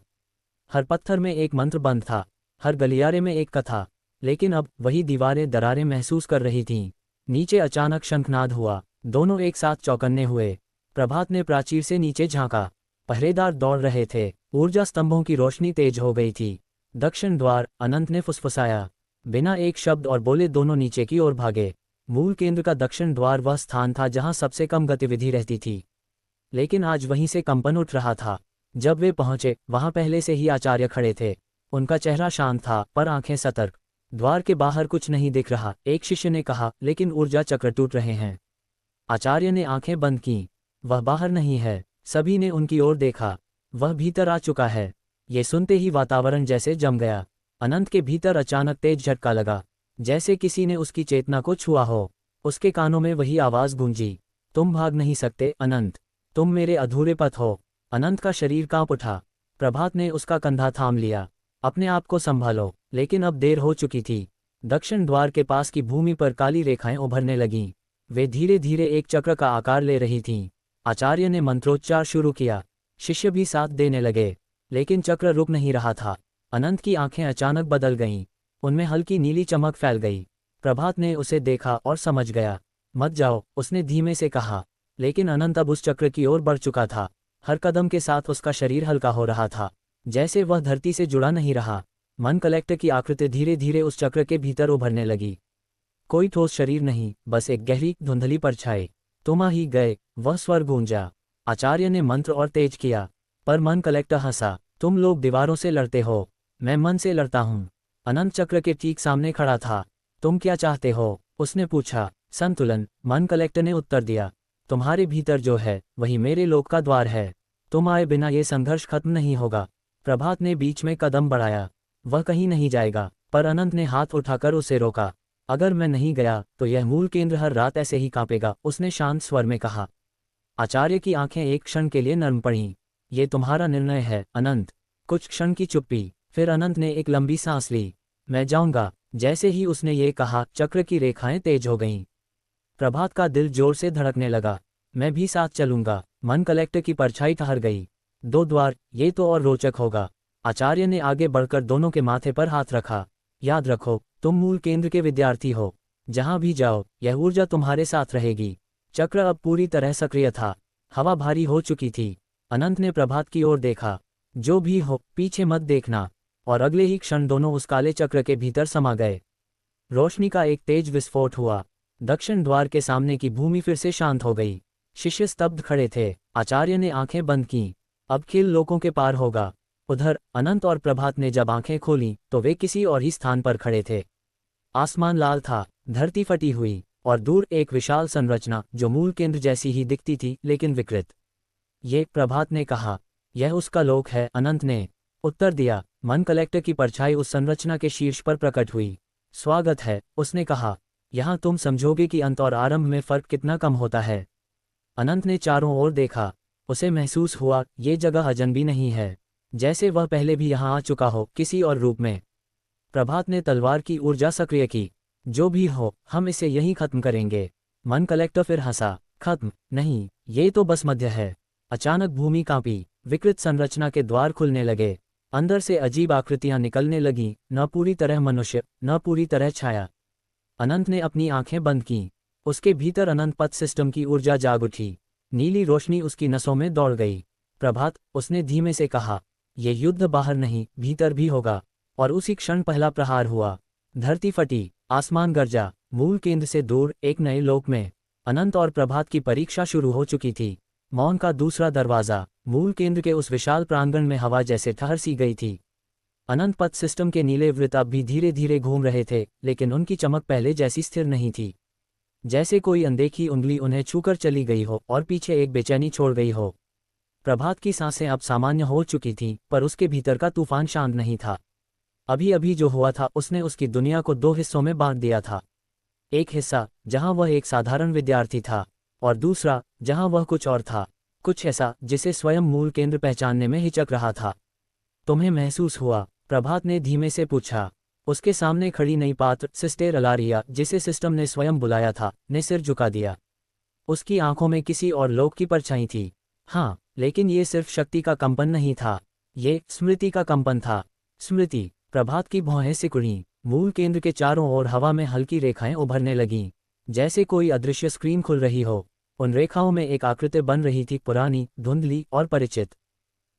Speaker 1: हर पत्थर में एक मंत्र बंद था, हर गलियारे में एक कथा। लेकिन अब वही दीवारें दरारें महसूस कर रही थीं। नीचे अचानक शंखनाद हुआ, दोनों एक साथ चौकन्ने हुए। प्रभात ने प्राचीर से नीचे झांका। पहरेदार दौड़ रहे थे, ऊर्जा स्तंभों की रोशनी तेज हो गई थी। दक्षिण द्वार, अनंत ने फुसफुसाया। बिना एक शब्द और बोले दोनों नीचे की ओर भागे। मूल केंद्र का दक्षिण द्वार वह स्थान था जहां सबसे कम गतिविधि रहती थी, लेकिन आज वहीं से कंपन उठ रहा था। जब वे पहुंचे, वहां पहले से ही आचार्य खड़े थे। उनका चेहरा शांत था, पर आंखें सतर्क। द्वार के बाहर कुछ नहीं दिख रहा, एक शिष्य ने कहा, लेकिन ऊर्जा चक्र टूट रहे हैं। आचार्य ने आंखें बंद कीं। वह बाहर नहीं है। सभी ने उनकी ओर देखा। वह भीतर आ चुका है। ये सुनते ही वातावरण जैसे जम गया। अनंत के भीतर अचानक तेज झटका लगा, जैसे किसी ने उसकी चेतना को छुआ हो। उसके कानों में वही आवाज गूंजी, तुम भाग नहीं सकते अनंत, तुम मेरे अधूरे पथ हो। अनंत का शरीर कांप उठा। प्रभात ने उसका कंधा थाम लिया, अपने आप को संभालो। लेकिन अब देर हो चुकी थी। दक्षिण द्वार के पास की भूमि पर काली रेखाएं उभरने लगीं। वे धीरे धीरे एक चक्र का आकार ले रही थीं। आचार्य ने मंत्रोच्चार शुरू किया, शिष्य भी साथ देने लगे, लेकिन चक्र रुक नहीं रहा था। अनंत की आंखें अचानक बदल गईं, उनमें हल्की नीली चमक फैल गई। प्रभात ने उसे देखा और समझ गया। मत जाओ, उसने धीमे से कहा। लेकिन अनंत अब उस चक्र की ओर बढ़ चुका था। हर कदम के साथ उसका शरीर हल्का हो रहा था, जैसे वह धरती से जुड़ा नहीं रहा। मन कलेक्टर की आकृति धीरे धीरे उस चक्र के भीतर उभरने लगी। कोई ठोस शरीर नहीं, बस एक गहरी धुंधली परछाई। तुम आ ही गए, वह स्वर गूंजा। आचार्य ने मंत्र और तेज किया, पर मन कलेक्टर हंसा। तुम लोग दीवारों से लड़ते हो, मैं मन से लड़ता हूँ। अनंत चक्र के ठीक सामने खड़ा था। तुम क्या चाहते हो, उसने पूछा। संतुलन, मन कलेक्टर ने उत्तर दिया। तुम्हारे भीतर जो है वही मेरे लोक का द्वार है। तुम आए बिना ये संघर्ष खत्म नहीं होगा। प्रभात ने बीच में कदम बढ़ाया। वह कहीं नहीं जाएगा, पर अनंत ने हाथ उठाकर उसे रोका। अगर मैं नहीं गया तो यह मूल केंद्र हर रात ऐसे ही कांपेगा, उसने शांत स्वर में कहा। आचार्य की आंखें एक क्षण के लिए नर्म पड़ीं। ये तुम्हारा निर्णय है अनंत। कुछ क्षण की चुप्पी, फिर अनंत ने एक लंबी सांस ली। मैं जाऊंगा। जैसे ही उसने ये कहा, चक्र की रेखाएं तेज हो गईं। प्रभात का दिल जोर से धड़कने लगा। मैं भी साथ चलूंगा। मन कलेक्टर की परछाई ठहर गई। दो द्वार, ये तो और रोचक होगा। आचार्य ने आगे बढ़कर दोनों के माथे पर हाथ रखा। याद रखो, तुम मूल केंद्र के विद्यार्थी हो। जहां भी जाओ, यह ऊर्जा तुम्हारे साथ रहेगी। चक्र अब पूरी तरह सक्रिय था। हवा भारी हो चुकी थी। अनंत ने प्रभात की ओर देखा। जो भी हो, पीछे मत देखना। और अगले ही क्षण दोनों उस काले चक्र के भीतर समा गए। रोशनी का एक तेज विस्फोट हुआ। दक्षिण द्वार के सामने की भूमि फिर से शांत हो गई। शिष्य स्तब्ध खड़े थे। आचार्य ने आंखें बंद कीं। अब खेल लोगों के पार होगा। उधर अनंत और प्रभात ने जब आंखें खोलीं तो वे किसी और ही स्थान पर खड़े थे। आसमान लाल था, धरती फटी हुई, और दूर एक विशाल संरचना जो मूल केंद्र जैसी ही दिखती थी, लेकिन विकृत। ये, प्रभात ने कहा, यह उसका लोक है। अनंत ने उत्तर दिया। मन कलेक्टर की परछाई उस संरचना के शीर्ष पर प्रकट हुई। स्वागत है, उसने कहा। यहाँ तुम समझोगे कि अंत और आरंभ में फर्क कितना कम होता है। अनंत ने चारों ओर देखा। उसे महसूस हुआ, ये जगह अजनबी नहीं है, जैसे वह पहले भी यहाँ आ चुका हो, किसी और रूप में। प्रभात ने तलवार की ऊर्जा सक्रिय की। जो भी हो, हम इसे यहीं खत्म करेंगे। मन कलेक्टर फिर हंसा। खत्म नहीं, ये तो बस मध्य है। अचानक भूमि कांपी। विकृत संरचना के द्वार खुलने लगे। अंदर से अजीब आकृतियां निकलने लगीं, न पूरी तरह मनुष्य, न पूरी तरह छाया। अनंत ने अपनी आंखें बंद कीं। उसके भीतर अनंत पथ सिस्टम की ऊर्जा जाग उठी। नीली रोशनी उसकी नसों में दौड़ गई। प्रभात, उसने धीमे से कहा, यह युद्ध बाहर नहीं, भीतर भी होगा। और उसी क्षण पहला प्रहार हुआ। धरती फटी, आसमान गरजा। मूल केंद्र से दूर एक नए लोक में अनंत और प्रभात की परीक्षा शुरू हो चुकी थी। मौन का दूसरा दरवाजा। मूल केंद्र के उस विशाल प्रांगण में हवा जैसे ठहर सी गई थी। अनंत पथ सिस्टम के नीले वृत्त अब भी धीरे धीरे घूम रहे थे, लेकिन उनकी चमक पहले जैसी स्थिर नहीं थी। जैसे कोई अनदेखी उंगली उन्हें छूकर चली गई हो और पीछे एक बेचैनी छोड़ गई हो। प्रभात की सांसें अब सामान्य हो चुकी थीं, पर उसके भीतर का तूफान शांत नहीं था। अभी अभी जो हुआ था उसने उसकी दुनिया को दो हिस्सों में बांट दिया था। एक हिस्सा जहां वह एक साधारण विद्यार्थी था, और दूसरा जहां वह कुछ और था, कुछ ऐसा जिसे स्वयं मूल केंद्र पहचानने में हिचक रहा था। तुम्हें महसूस हुआ? प्रभात ने धीमे से पूछा। उसके सामने खड़ी नई पात्र, सिस्टर अलारिया, जिसे सिस्टम ने स्वयं बुलाया था, ने सिर झुका दिया। उसकी आंखों में किसी और लोक की परछाई थी। हाँ, लेकिन ये सिर्फ शक्ति का कंपन नहीं था, ये स्मृति का कंपन था। स्मृति। प्रभात की भौहें सिकुड़ीं, मूल केंद्र के चारों ओर हवा में हल्की रेखाएं उभरने लगीं, जैसे कोई अदृश्य स्क्रीन खुल रही हो। उन रेखाओं में एक आकृति बन रही थी, पुरानी, धुंधली और परिचित।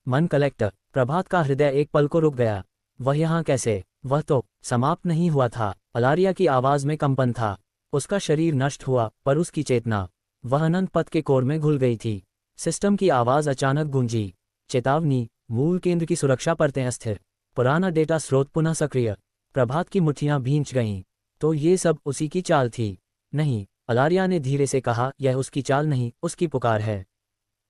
Speaker 1: मन कलेक्टर। प्रभात का हृदय एक पल को रुक गया। वह यहाँ कैसे? वह तो समाप्त नहीं हुआ था। अलारिया की आवाज में कंपन था। उसका शरीर नष्ट हुआ, पर उसकी चेतना, वह अनंत पथ के कोर में घुल गई थी। सिस्टम की आवाज अचानक गूंजी। चेतावनी, मूल केंद्र की सुरक्षा परतें अस्थिर, पुराना डेटा स्रोत पुनः सक्रिय। प्रभात की मुट्ठियां भींच गईं। तो ये सब उसी की चाल थी? नहीं, अलारिया ने धीरे से कहा, यह उसकी चाल नहीं, उसकी पुकार है।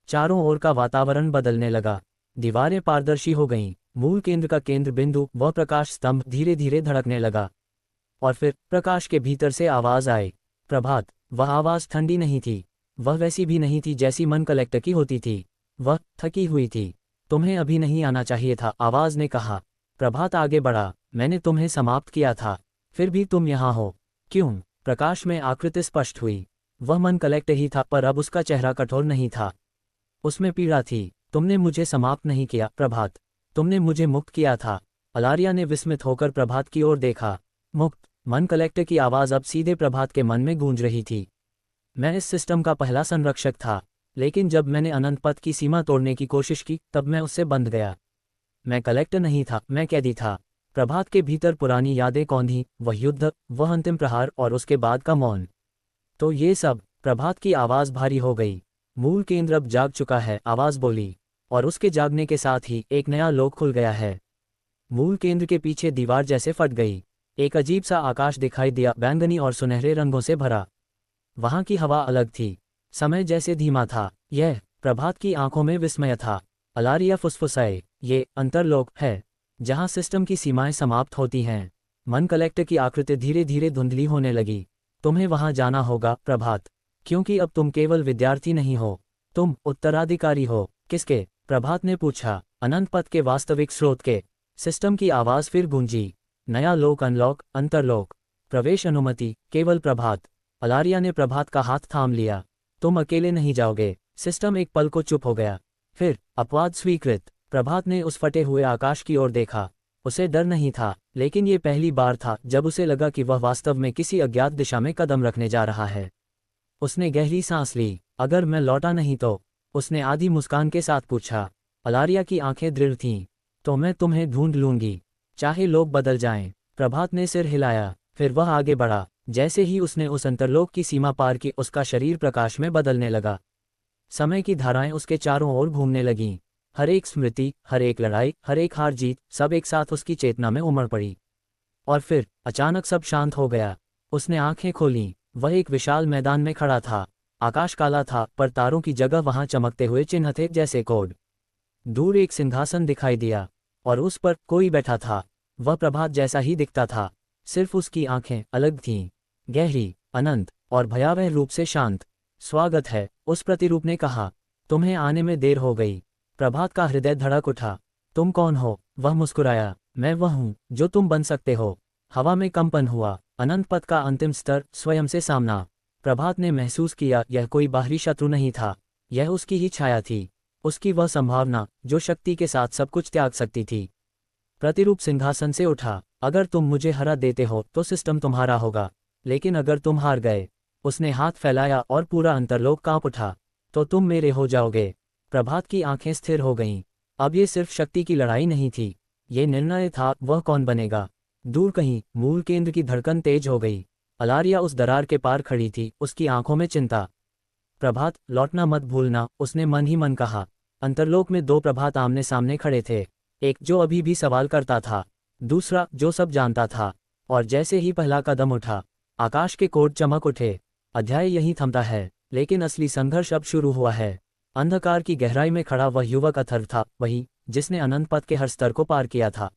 Speaker 1: चारों ओर का वातावरण बदलने लगा। दीवारें पारदर्शी हो गईं। मूल केंद्र का केंद्र बिंदु, वह प्रकाश स्तंभ, धीरे धीरे धड़कने लगा। और फिर प्रकाश के भीतर से आवाज आई। प्रभात। वह आवाज ठंडी नहीं थी, वह वैसी भी नहीं थी जैसी मन कलेक्टर की होती थी। वह थकी हुई थी। तुम्हें अभी नहीं आना चाहिए था, आवाज ने कहा। प्रभात आगे बढ़ा। मैंने तुम्हें समाप्त किया था, फिर भी तुम यहाँ हो। क्यों? प्रकाश में आकृति स्पष्ट हुई। वह मन कलेक्टर ही था, पर अब उसका चेहरा कठोर नहीं था, उसमें पीड़ा थी। तुमने मुझे समाप्त नहीं किया प्रभात, तुमने मुझे मुक्त किया था। अलारिया ने विस्मित होकर प्रभात की ओर देखा। मुक्त? मन कलेक्टर की आवाज अब सीधे प्रभात के मन में गूंज रही थी। मैं इस सिस्टम का पहला संरक्षक था, लेकिन जब मैंने अनंत पथ की सीमा तोड़ने की कोशिश की, तब मैं उससे बंध गया। मैं कलेक्टर नहीं था, मैं कैदी था। प्रभात के भीतर पुरानी यादें कौंधी, वह युद्ध, वह अंतिम प्रहार और उसके बाद का मौन। तो ये सब। प्रभात की आवाज भारी हो गई। मूल केंद्र अब जाग चुका है, आवाज बोली। और उसके जागने के साथ ही एक नया लोक खुल गया है। मूल केंद्र के पीछे दीवार जैसे फट गई। एक अजीब सा आकाश दिखाई दिया, बैंगनी और सुनहरे रंगों से भरा। वहां की हवा अलग थी, समय जैसे धीमा था। यह प्रभात की आंखों में विस्मय था। अलारिया फुसफुसाए, ये अंतरलोक है, जहां सिस्टम की सीमाएं समाप्त होती हैं। मन कलेक्टर की आकृति धीरे धीरे धुंधली होने लगी। तुम्हें वहां जाना होगा प्रभात, क्योंकि अब तुम केवल विद्यार्थी नहीं हो, तुम उत्तराधिकारी हो। किसके? प्रभात ने पूछा। अनंत पथ के वास्तविक स्रोत के। सिस्टम की आवाज फिर गूंजी। नया लोक, अनलॉक, अंतरलोक, प्रवेश अनुमति, केवल प्रभात। अलारिया ने प्रभात का हाथ थाम लिया। तुम अकेले नहीं जाओगे। सिस्टम एक पल को चुप हो गया। फिर अपवाद स्वीकृत। प्रभात ने उस फटे हुए आकाश की ओर देखा। उसे डर नहीं था, लेकिन ये पहली बार था जब उसे लगा कि वह वास्तव में किसी अज्ञात दिशा में कदम रखने जा रहा है। उसने गहरी सांस ली। अगर मैं लौटा नहीं तो? उसने आधी मुस्कान के साथ पूछा। अलारिया की आंखें दृढ़ थीं। तो मैं तुम्हें ढूंढ लूंगी, चाहे लोग बदल जाएं। प्रभात ने सिर हिलाया। फिर वह आगे बढ़ा। जैसे ही उसने उस अंतरलोक की सीमा पार की, उसका शरीर प्रकाश में बदलने लगा। समय की धाराएं उसके चारों ओर घूमने लगीं। हर एक स्मृति, हर एक लड़ाई, हर एक हार जीत, सब एक साथ उसकी चेतना में उमड़ पड़ी। और फिर अचानक सब शांत हो गया। उसने आंखें खोलीं। वह एक विशाल मैदान में खड़ा था। आकाश काला था, पर तारों की जगह वहां चमकते हुए चिन्ह थे, जैसे कोड। दूर एक सिंहासन दिखाई दिया, और उस पर कोई बैठा था। वह प्रभात जैसा ही दिखता था, सिर्फ उसकी आंखें अलग थीं, गहरी, अनंत और भयावह रूप से शांत। स्वागत है, उस प्रतिरूप ने कहा। तुम्हें आने में देर हो गई। प्रभात का हृदय धड़क उठा। तुम कौन हो? वह मुस्कुराया। मैं वह हूं जो तुम बन सकते हो। हवा में कंपन हुआ। अनंत पथ का अंतिम स्तर, स्वयं से सामना। प्रभात ने महसूस किया, यह कोई बाहरी शत्रु नहीं था, यह उसकी ही छाया थी, उसकी वह संभावना जो शक्ति के साथ सब कुछ त्याग सकती थी। प्रतिरूप सिंहासन से उठा। अगर तुम मुझे हरा देते हो तो सिस्टम तुम्हारा होगा, लेकिन अगर तुम हार गए, उसने हाथ फैलाया और पूरा अंतरलोक कांप उठा, तो तुम मेरे हो जाओगे। प्रभात की आंखें स्थिर हो गईं। अब ये सिर्फ शक्ति की लड़ाई नहीं थी, ये निर्णय था, वह कौन बनेगा। दूर कहीं मूल केंद्र की धड़कन तेज हो गई। अलारिया उस दरार के पार खड़ी थी, उसकी आंखों में चिंता। प्रभात, लौटना मत भूलना, उसने मन ही मन कहा। अंतरलोक में दो प्रभात आमने सामने खड़े थे, एक जो अभी भी सवाल करता था, दूसरा जो सब जानता था। और जैसे ही पहला कदम उठा, आकाश के कोड चमक उठे। अध्याय यहीं थमता है, लेकिन असली संघर्ष अब शुरू हुआ है। अंधकार की गहराई में खड़ा वह युवक अथर्व था, वही जिसने अनंत पथ के हर स्तर को पार किया था।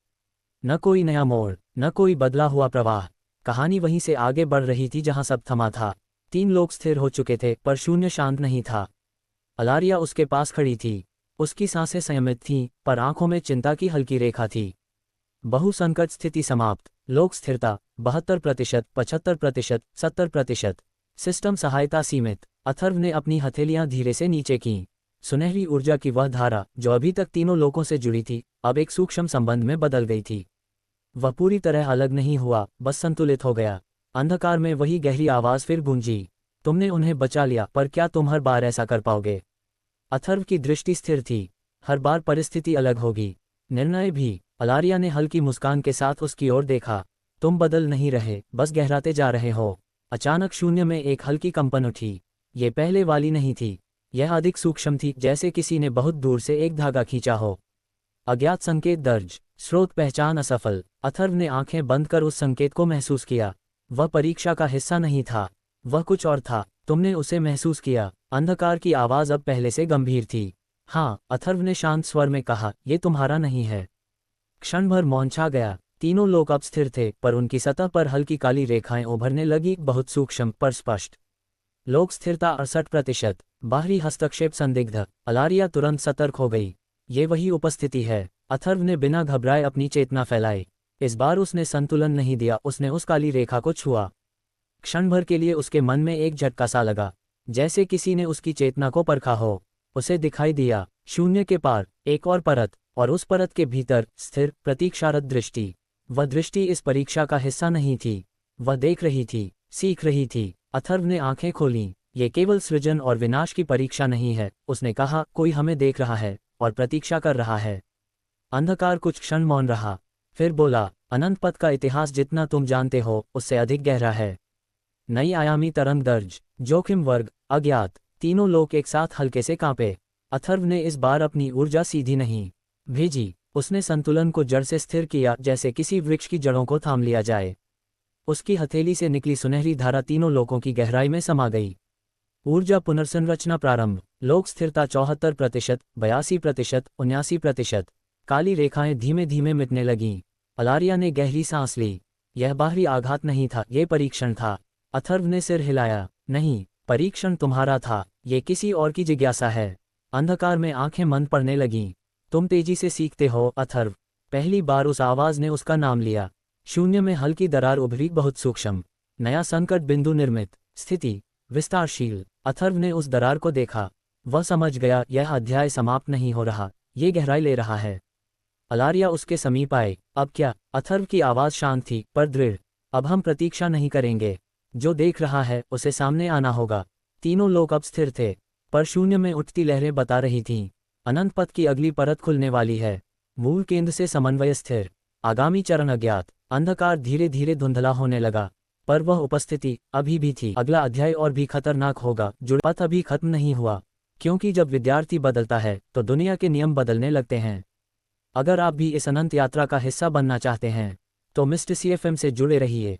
Speaker 1: न कोई नया मोड़, न कोई बदला हुआ प्रवाह, कहानी वहीं से आगे बढ़ रही थी जहां सब थमा था। 3 लोग स्थिर हो चुके थे, पर शून्य शांत नहीं था। अलारिया उसके पास खड़ी थी, उसकी सांसें संयमित थीं, पर आंखों में चिंता की हल्की रेखा थी। बहुसंकट स्थिति समाप्त, लोक स्थिरता 72%, 75%, 70%। सिस्टम सहायता सीमित। अथर्व ने अपनी हथेलियां धीरे से नीचे कीं। सुनहरी ऊर्जा की वह धारा जो अभी तक तीनों लोगों से जुड़ी थी, अब एक सूक्ष्म संबंध में बदल गई थी। वह पूरी तरह अलग नहीं हुआ, बस संतुलित हो गया। अंधकार में वही गहरी आवाज फिर गूंजी, तुमने उन्हें बचा लिया, पर क्या तुम हर बार ऐसा कर पाओगे? अथर्व की दृष्टि स्थिर थी। हर बार परिस्थिति अलग होगी, निर्णय भी। अलारिया ने हल्की मुस्कान के साथ उसकी ओर देखा। तुम बदल नहीं रहे, बस गहराते जा रहे हो। अचानक शून्य में एक हल्की कंपन उठी। ये पहले वाली नहीं थी, यह अधिक सूक्ष्म थी, जैसे किसी ने बहुत दूर से एक धागा खींचा हो। अज्ञात संकेत दर्ज, स्रोत पहचान असफल। अथर्व ने आंखें बंद कर उस संकेत को महसूस किया। वह परीक्षा का हिस्सा नहीं था, वह कुछ और था। तुमने उसे महसूस किया? अंधकार की आवाज अब पहले से गंभीर थी। हाँ, अथर्व ने शांत स्वर में कहा, ये तुम्हारा नहीं है। क्षण भर मौन छा गया। तीनों लोग अब स्थिर थे, पर उनकी सतह पर हल्की काली रेखाएं उभरने लगी, बहुत सूक्ष्म पर स्पष्ट। लोक स्थिरता 68%, बाहरी हस्तक्षेप संदिग्ध। अलारिया तुरंत सतर्क हो गई। ये वही उपस्थिति है। अथर्व ने बिना घबराए अपनी चेतना फैलाई। इस बार उसने संतुलन नहीं दिया, उसने उस काली रेखा को छुआ। क्षण भर के लिए उसके मन में एक झटका सा लगा, जैसे किसी ने उसकी चेतना को परखा हो। उसे दिखाई दिया, शून्य के पार एक और परत, और उस परत के भीतर स्थिर प्रतीक्षारत दृष्टि। वह दृष्टि इस परीक्षा का हिस्सा नहीं थी, वह देख रही थी, सीख रही थी। अथर्व ने आंखें खोलीं। ये केवल सृजन और विनाश की परीक्षा नहीं है, उसने कहा, कोई हमें देख रहा है और प्रतीक्षा कर रहा है। अंधकार कुछ क्षण मौन रहा, फिर बोला, अनंत पथ का इतिहास जितना तुम जानते हो उससे अधिक गहरा है। नई आयामी तरंग दर्ज, जोखिम वर्ग अज्ञात। तीनों लोग एक साथ हल्के से कांपे। अथर्व ने इस बार अपनी ऊर्जा सीधी नहीं भेजी, उसने संतुलन को जड़ से स्थिर किया, जैसे किसी वृक्ष की जड़ों को थाम लिया जाए। उसकी हथेली से निकली सुनहरी धारा तीनों लोगों की गहराई में समा गई। ऊर्जा पुनर्संरचना प्रारंभ। लोक स्थिरता 74%, 82%, 79%। काली रेखाएं धीमे धीमे मिटने लगीं। अलारिया ने गहरी सांस ली। यह बाहरी आघात नहीं था, ये परीक्षण था। अथर्व ने सिर हिलाया, नहीं, परीक्षण तुम्हारा था, ये किसी और की जिज्ञासा है। अंधकार में आंखें मंद पड़ने लगीं। तुम तेजी से सीखते हो अथर्व। पहली बार उस आवाज ने उसका नाम लिया। शून्य में हल्की दरार उभरी, बहुत सूक्ष्म। नया संकट बिंदु निर्मित, स्थिति विस्तारशील। अथर्व ने उस दरार को देखा। वह समझ गया, यह अध्याय समाप्त नहीं हो रहा, ये गहराई ले रहा है। अलारिया उसके समीप आए। अब क्या? अथर्व की आवाज शांत थी पर दृढ़। अब हम प्रतीक्षा नहीं करेंगे, जो देख रहा है उसे सामने आना होगा। तीनों लोग अब स्थिर थे, पर शून्य में उठती लहरें बता रही थीं, अनंत पथ की अगली परत खुलने वाली है। मूल केंद्र से समन्वय स्थिर, आगामी चरण अज्ञात। अंधकार धीरे धीरे धुंधला होने लगा, पर वह उपस्थिति अभी भी थी। अगला अध्याय और भी खतरनाक होगा। जुड़पथ अभी खत्म नहीं हुआ, क्योंकि जब विद्यार्थी बदलता है तो दुनिया के नियम बदलने लगते हैं। अगर आप भी इस अनंत यात्रा का हिस्सा बनना चाहते हैं तो मिस्टर CFM से जुड़े रहिए।